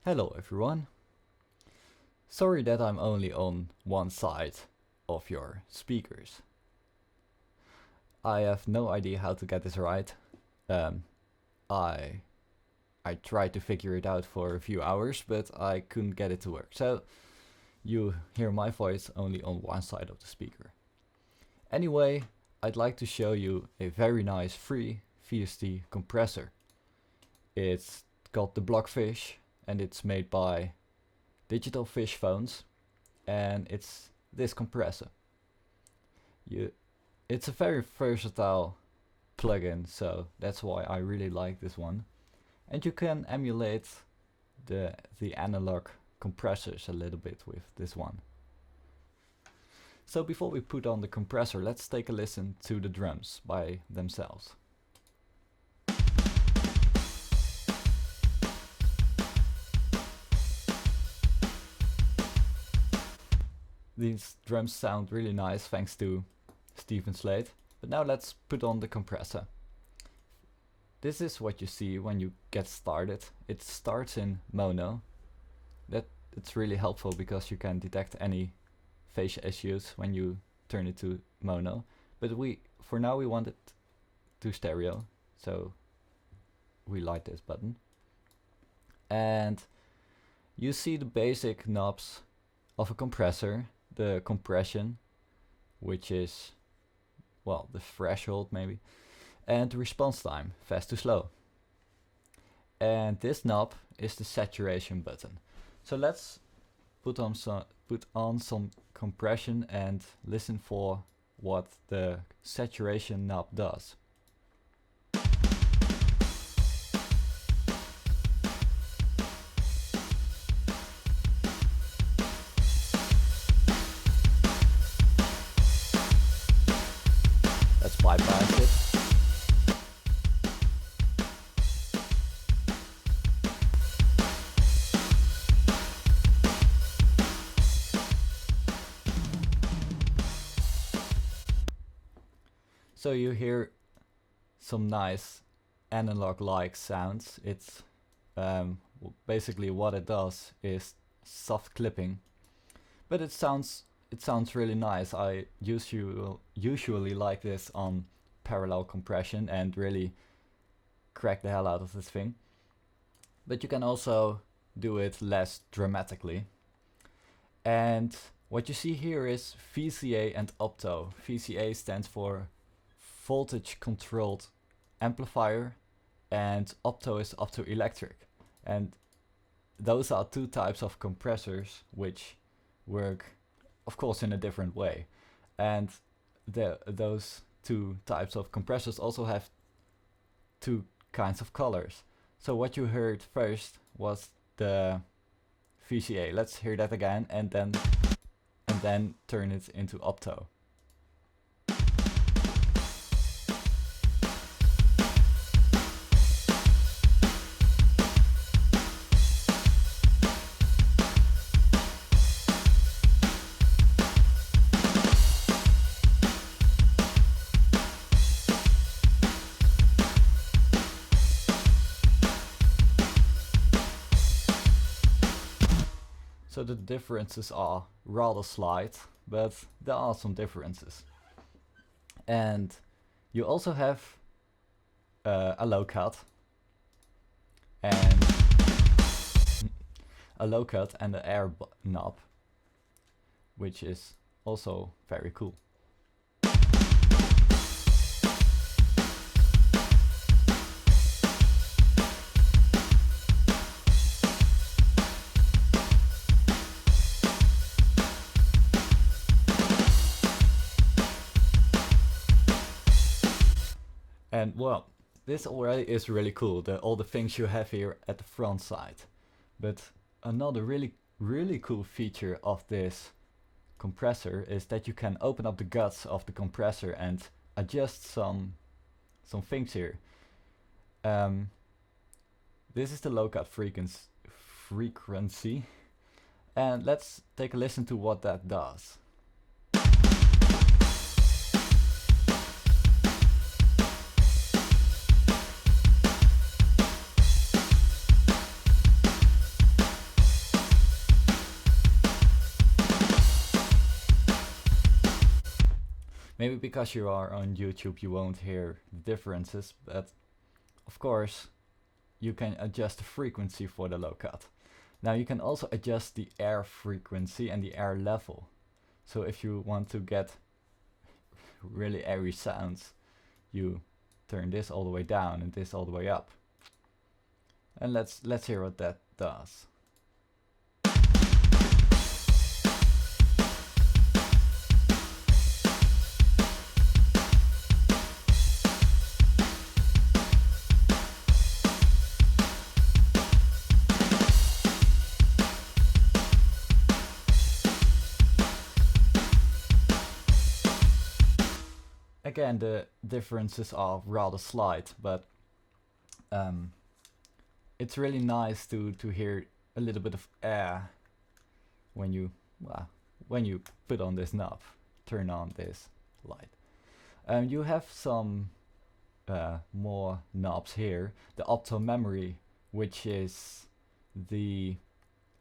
Hello everyone. Sorry that I'm only on one side of your speakers. I have no idea how to get this right. I tried to figure it out for a few hours, but I couldn't get it to work. So you hear my voice only on one side of the speaker. Anyway, I'd like to show you a very nice free VST compressor. It's called the Blockfish and it's made by Digitalfishphones, and it's this compressor. It's a very versatile plugin, so that's why I really like this one. And you can emulate the analog compressors a little bit with this one. So before we put on the compressor, let's take a listen to the drums by themselves. These drums sound really nice thanks to Stephen Slade. But now let's put on the compressor. This is what you see when you get started. It starts in mono. It's really helpful because you can detect any phase issues when you turn it to mono. But for now we want it to stereo, so we light this button. And you see the basic knobs of a compressor. The compression, which is, well, the threshold maybe, and the response time, fast to slow. And this knob is the saturation button. So let's put on some compression and listen for what the saturation knob does. Let's bypass it. So you hear some nice analog-like sounds. It's basically what it does is soft clipping, but it sounds really nice. I usually like this on parallel compression and really crack the hell out of this thing. But you can also do it less dramatically. And what you see here is VCA and opto. VCA stands for voltage controlled amplifier and opto is optoelectric. And those are two types of compressors which work, of course, in a different way. And those two types of compressors also have two kinds of colors. So what you heard first was the VCA. Let's hear that again and then turn it into opto. So the differences are rather slight, but there are some differences. And you also have a locut and an air knob, which is also very cool. And well, this already is really cool, all the things you have here at the front side. But another really cool feature of this compressor is that you can open up the guts of the compressor and adjust some things here. This is the locut frequency, and let's take a listen to what that does. Maybe because you are on YouTube you won't hear the differences, but of course you can adjust the frequency for the locut. Now you can also adjust the air frequency and the air level. So if you want to get really airy sounds, you turn this all the way down and this all the way up. And let's hear what that does. Again, the differences are rather slight, but it's really nice to hear a little bit of air when you put on this knob, turn on this light. You have some more knobs here. The opto memory, which is the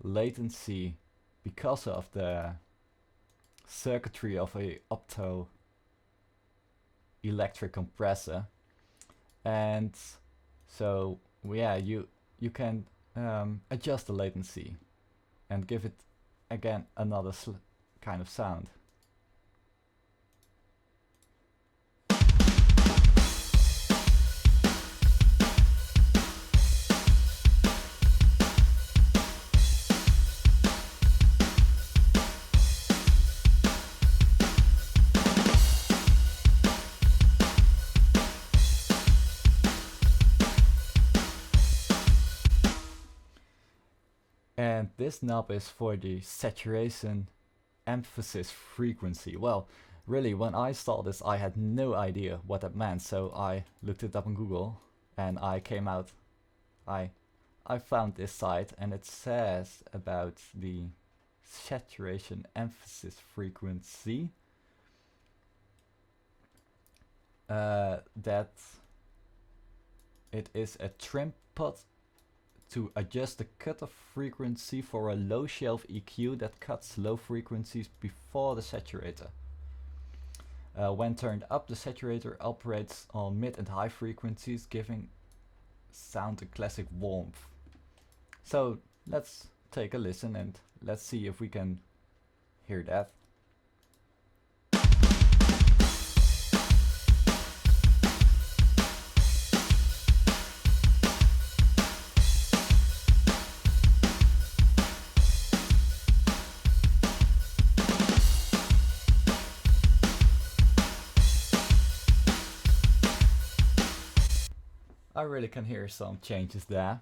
latency because of the circuitry of a opto electric compressor, and so yeah, you can adjust the latency and give it again another kind of sound. And this knob is for the saturation emphasis frequency. Well, really, when I saw this, I had no idea what that meant, so I looked it up on Google, and I found this site, and it says about the saturation emphasis frequency that it is a trim pot to adjust the cutoff frequency for a low shelf EQ that cuts low frequencies before the saturator. When turned up, the saturator operates on mid and high frequencies, giving sound a classic warmth. So let's take a listen and let's see if we can hear that. I really can hear some changes there.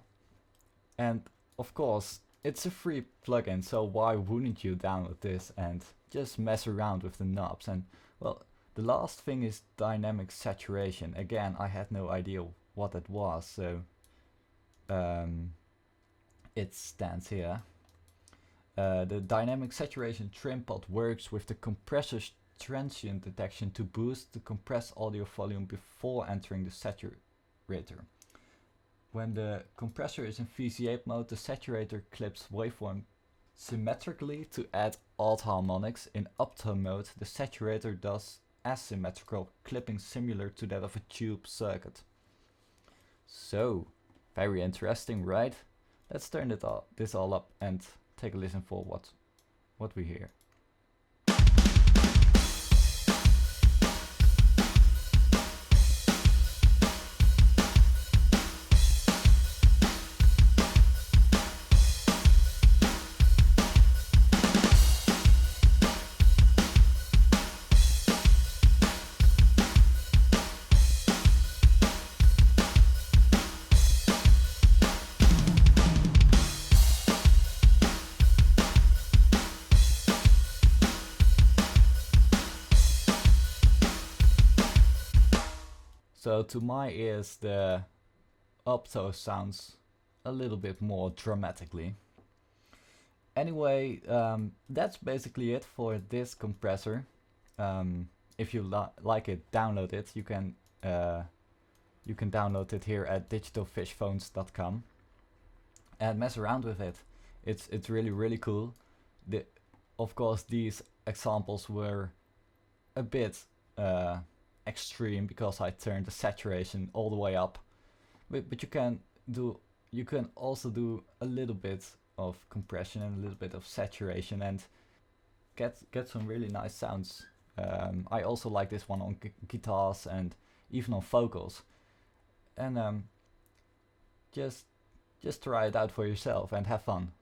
And of course, it's a free plugin, so why wouldn't you download this and just mess around with the knobs? And well, the last thing is dynamic saturation. Again, I had no idea what that was, so it stands here. The dynamic saturation trim pot works with the compressor's transient detection to boost the compressed audio volume before entering the saturator. When the compressor is in VC8 mode, the saturator clips waveform symmetrically to add odd harmonics. In opto mode, the saturator does asymmetrical clipping similar to that of a tube circuit. So, very interesting, right? Let's turn this all up and take a listen for what we hear. So to my ears, the opto sounds a little bit more dramatically. Anyway, that's basically it for this compressor. If you like it, download it. You can download it here at Digitalfishphones.com and mess around with it. It's really cool. Of course, these examples were a bit extreme because I turned the saturation all the way up. But you can also do a little bit of compression and a little bit of saturation and get some really nice sounds. I also like this one on guitars and even on vocals. And just try it out for yourself and have fun.